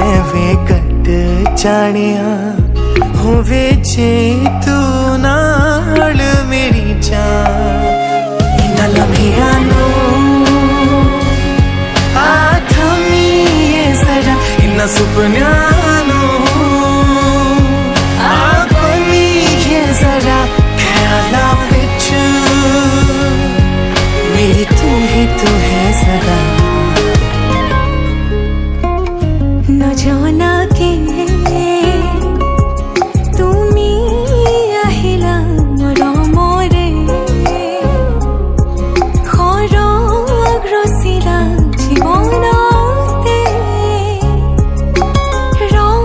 ਐਵੇਂ ਕੱਟ ਜਾਣਿਆ ਹੋਵੇ ਜੇ ਤੂੰ ਨਾਲ ਮੇਰੀ ਜਾਨ ਇਨ੍ਹਾਂ ਲਮਹਿਆਂ ਨੂੰ ਆਥਮੀਏ ਜ਼ਰਾ ਇਨ੍ਹਾਂ ਸੁਪਨਿਆਂ ਨੂੰ ਆਖਮੀਏ ਜ਼ਰਾ ਖਿਆਲਾਂ ਵਿੱਚ मेरी तू ही तो है सदा न जाना के तुमी আহিলা মৰমৰে খৰগ ৰচিলা জীৱনতে ৰং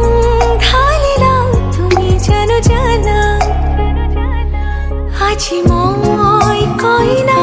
ঢালিলা তুমি জানো জানা আজি মই কইনা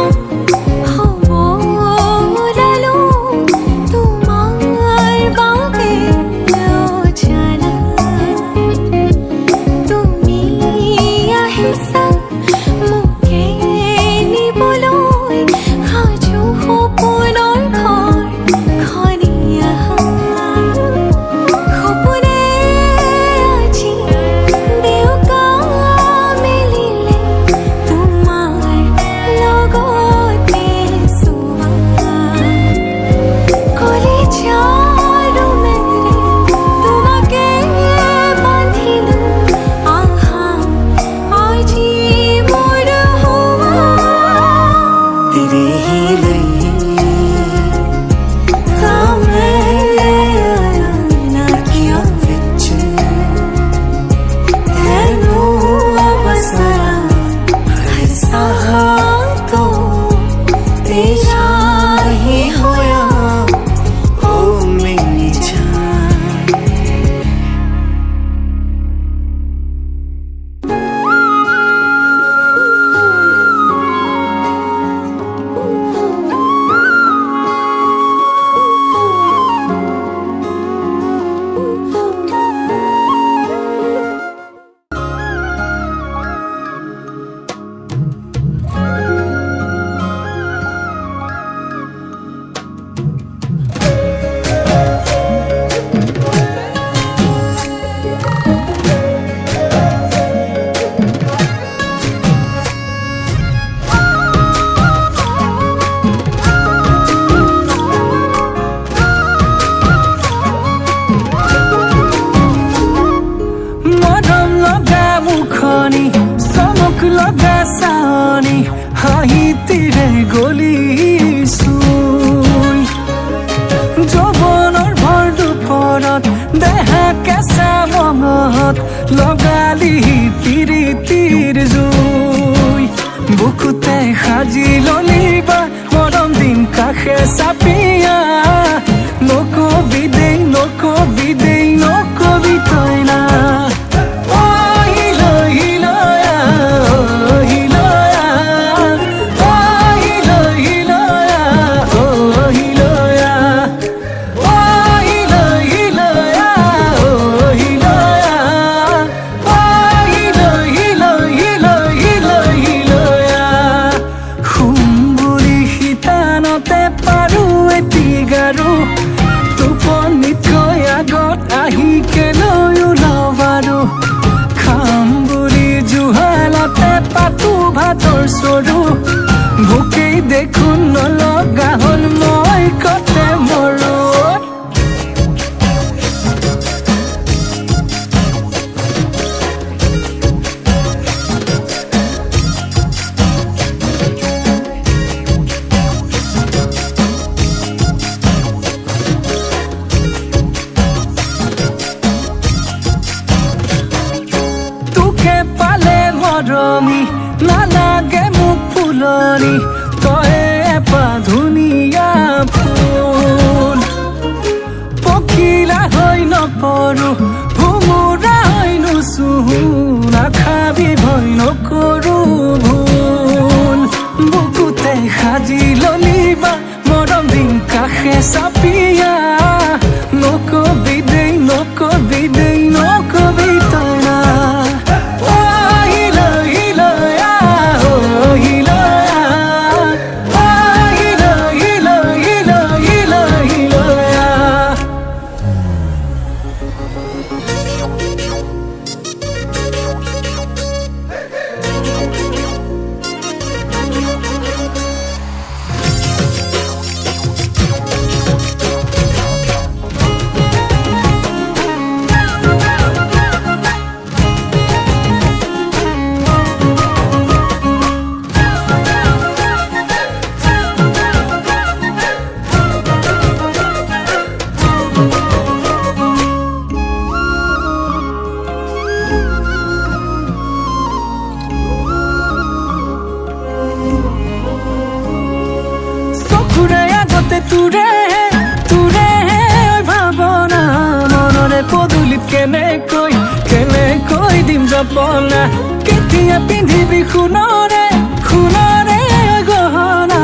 লগালি তিৰিতিৰ জুই বুকুতে সাজি ললিবা মৰম দিন কাষে চাপিয়া নকবি দেই নকবি দেই নকবি তই না ভোকেই দেখোন নলগা হল মই কতে মৰো তোকে পালে মৰমি নালাগে ফুলনি তই এপা ধুনীয়া ফুল পখিলা হৈ নপৰো ভুমুৰা হৈ নুচুহো নাখাবি ভয় নকৰো ভুল বুকুতে সাজি ললিবা মৰম দিন কাষে চাপিয়া নকবি দেই নকবি দেই নকবি তই না জপনা কেতিয়া পিন্ধিবি সোণৰে সোণৰে গহনা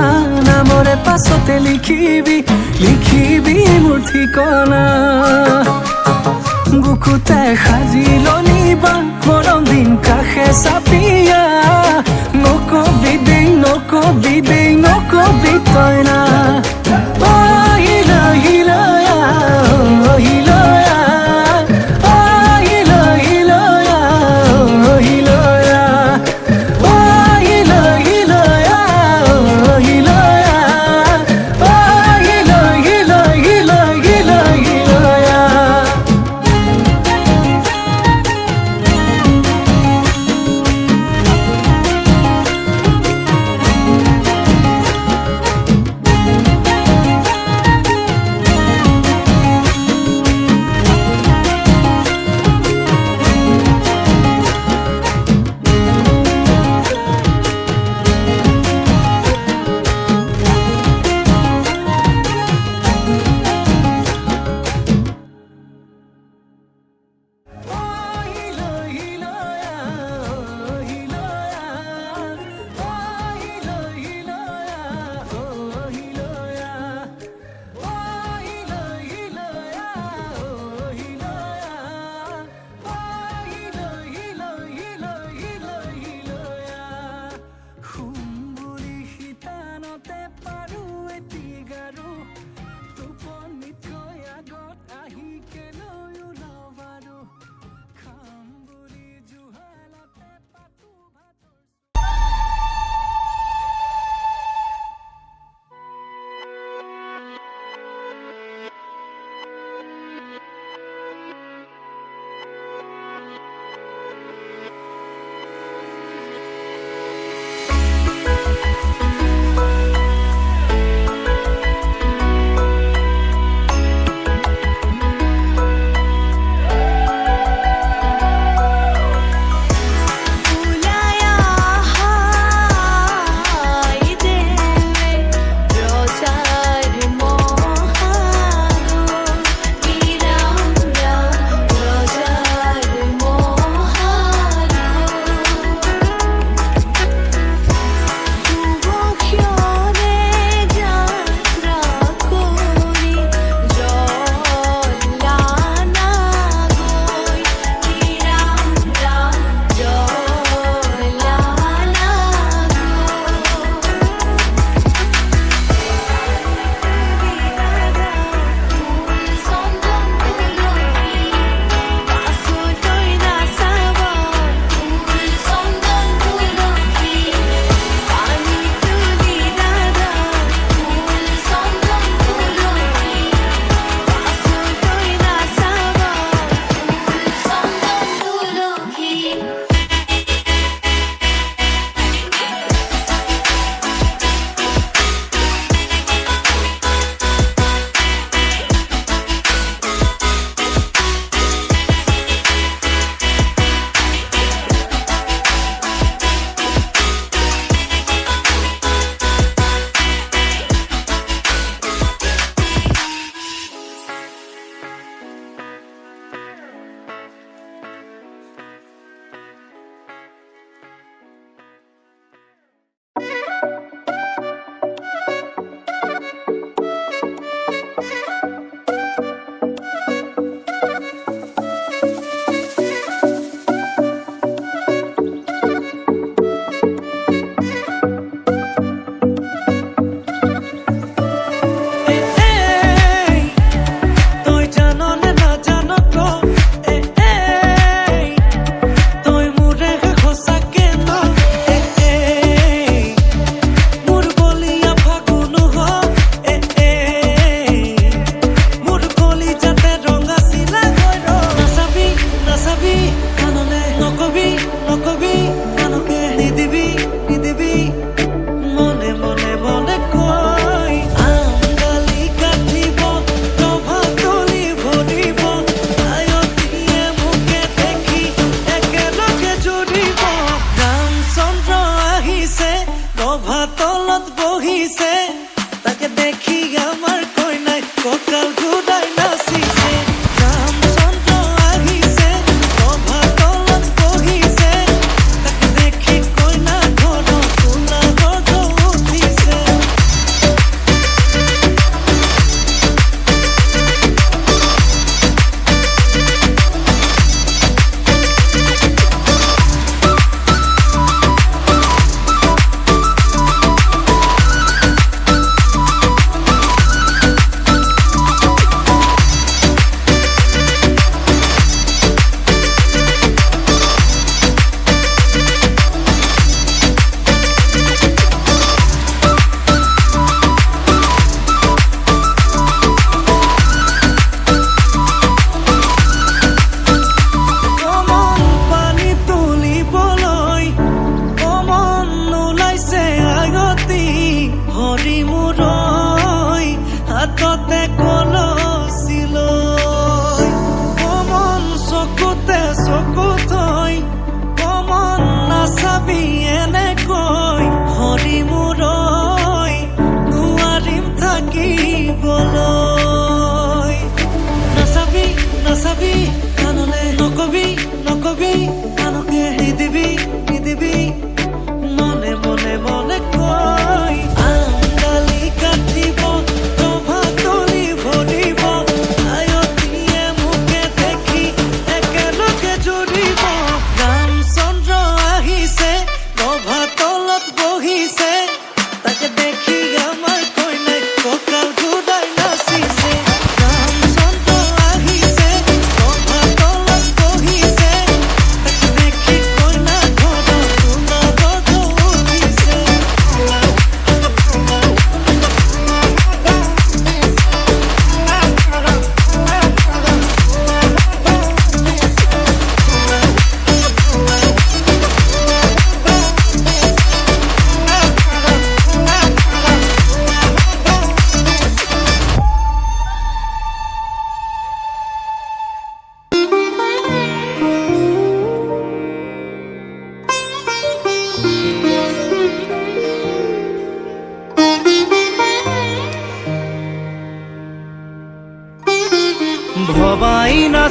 নামৰে পাছতে লিখিবি লিখিবি মোৰ ঠিকনা বুকুতে সাজি ললিবা মৰম দিন কাষে চাপিয়া নকবি দেই নকবি দেই নকবি তই না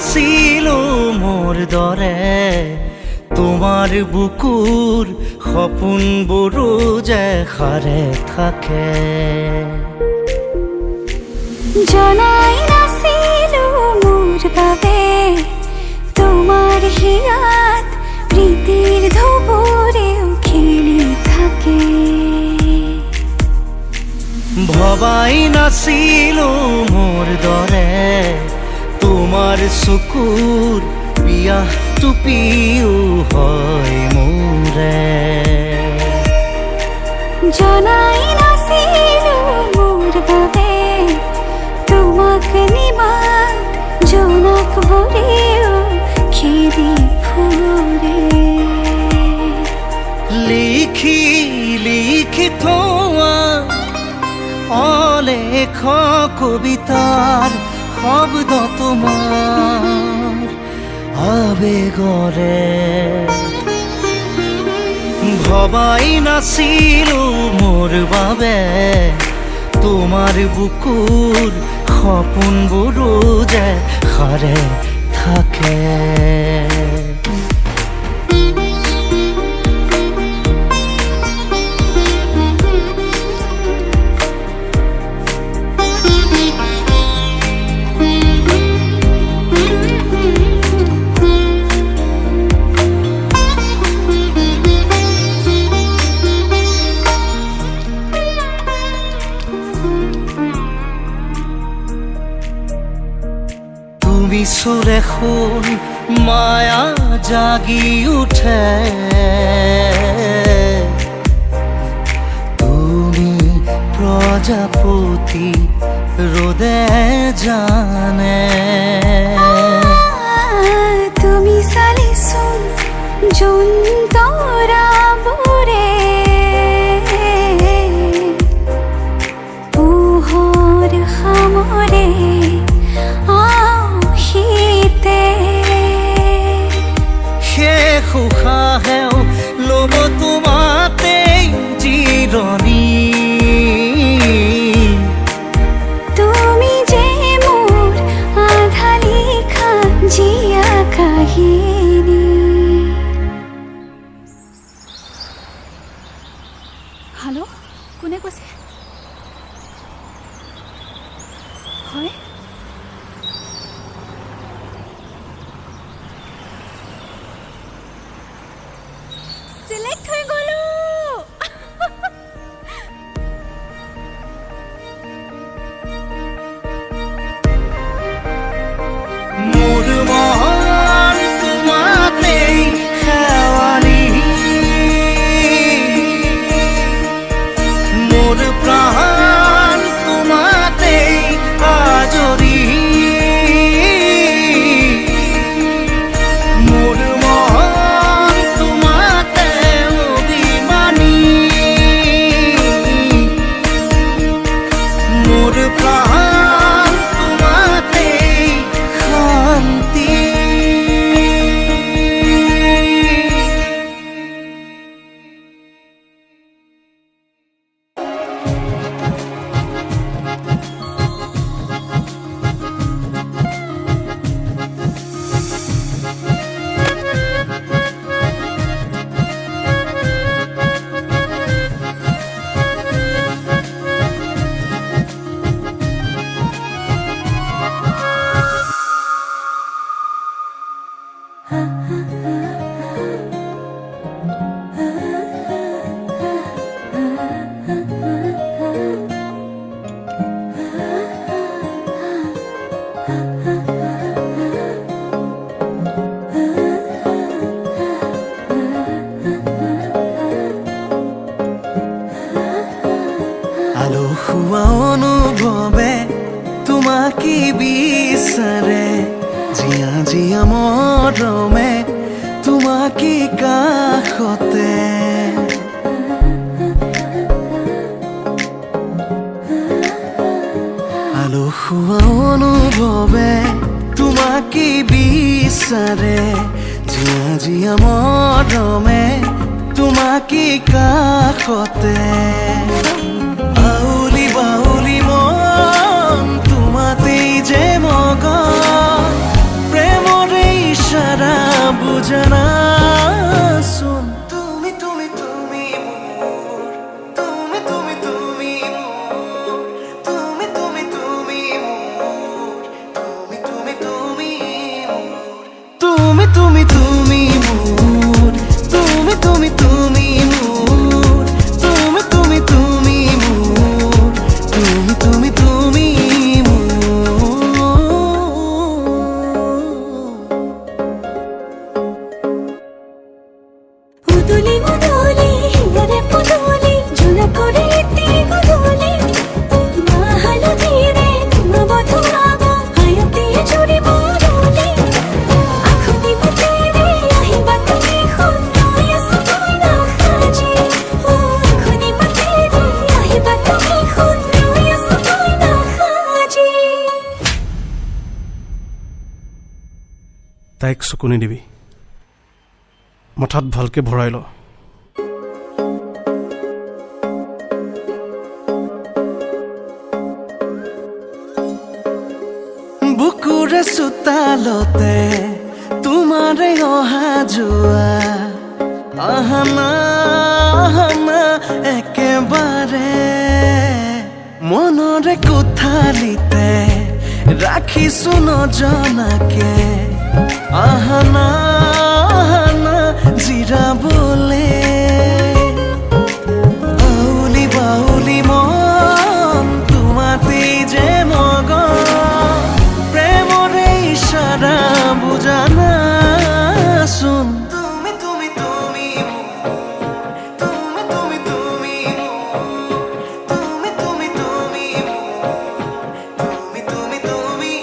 নাছিলো মোৰ দৰে তোমাৰ বুকুৰ সপোনবোৰো যে সাৰে থাকে জনাই নাছিলো মোৰ বাবে তোমাৰ হিয়াত প্ৰীতিৰ ধুবুৰেও খেলি থাকে ভবাই নাছিলো মোৰ দৰে তোমাৰ চকুৰ পিয়াহ টুপিও হয় মোৰে জনাই নাছিলো মোৰ বাবে তোমাক নিমাত জোনাক ভৰেও খেদি ফুৰে লিখি লিখি থোৱা অলেখ কবিতাৰ শব্দ তোমাৰ আবেগৰে ভবাই নাছিলো মোৰ বাবে তোমাৰ বুকুৰ সপোনবোৰো যে সাৰে থাকে সুৰে শুন মায়া জাগি উঠে তুমি প্ৰজাপতি ৰোদে জানে তুমি চালিচোন যোন তৰাবোৰে পোহৰ সামৰে উশাহেও ল'ব তোমাতেই জিৰণি তুমি যে মোৰ আধা লিখা জীয়া কাহিনী হেল্ল' কোনে কৈছে হয় সিলেক্ট হৈ গলো মোৰ মন তোমাতেই শেৱালি মোৰ প্ৰাণ তোমাতেই আজৰি মোৰ মন তোমাতে অভিমানী মোৰ প্ৰাণ তোমাতেই শান্তি আলসুৱা অনুভৱে তোমাকে বিচাৰে জিয়া জিয়া মৰমে তোমাকে কাষতে আলসুৱা অনুভৱে তোমাকে বিচাৰে জিয়া জিয়া মৰমে তোমাকে কাষতে বাউলি বাউলি মন তোমাতেই যে মগন প্ৰেম বুঝানা শোন তুমি তুমি তুমি মোর তুমি তুমি তুমি মোর তুমি তুমি তুমি মোর তুমি তুমি তুমি মোর তুমি তুমি তুমি মোর তুমি তুমি তুমি মোর তুমি তুমি তুমি মোর তুমি তুমি তুমি উদুলি উদুলি হিয়ারে পুদুলি ঝুলা করে একটি গুদুলি মাহালো ধীরে তোমা বধুরাব হায়াতে জুড়ি বরুলি আখুনি বতেরে আহিবা তুমি খুন নয়স না খাজি ও আখুনি বতেরে আহিবা তুমি খুন নয়স না খাজি তাইক চকু নিদিবি মাথাত ভালকে ভৰাই ল বুকুৰে চোতালতে তোমাৰে অহা যোৱা আহানা একেবাৰে মনৰে কোঠালিতে ৰাখিছো নজনাকে আহানা জিৰাবলে আউলি বাউলি মন তোমাতেই যে মগন প্ৰেমৰে ইশাৰা বুজানা চোন তুমি তুমি তুমি তুমি তুমি তুমি তুমি তুমি তুমি তুমি তুমি তুমি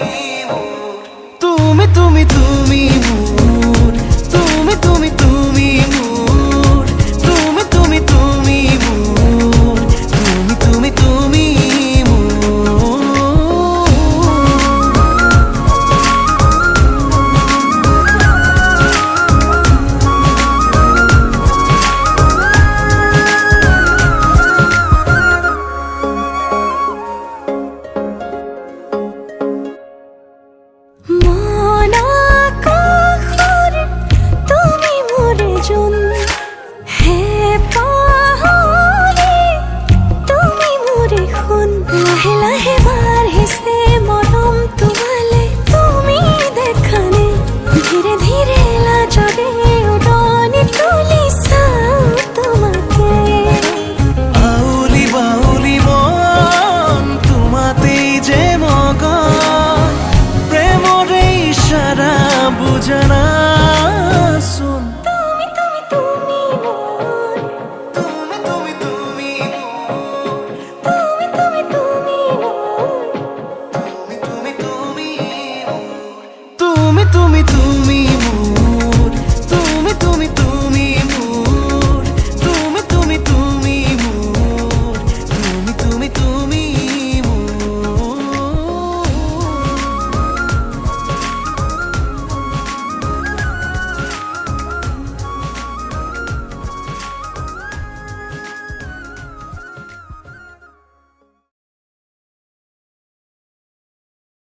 তুমি তুমি তুমি মোর তুমি তুমি তুমি মোর তুমি তুমি তুমি মোর তুমি তুমি তুমি মোর মন আকাশৰ তুমি মোৰে জোন হে পাহৰি তুমি মোৰে সোণ লাহে লাহে বাঢ়িছে মৰম তোমালে তুমি দেখানে ধীৰে ধীৰে লাজৰে উৰণি তুলি চাওঁ তোমাকে আউলি বাউলি মন তোমাতেই যে মগন প্ৰেমৰে ইশাৰা বুজানা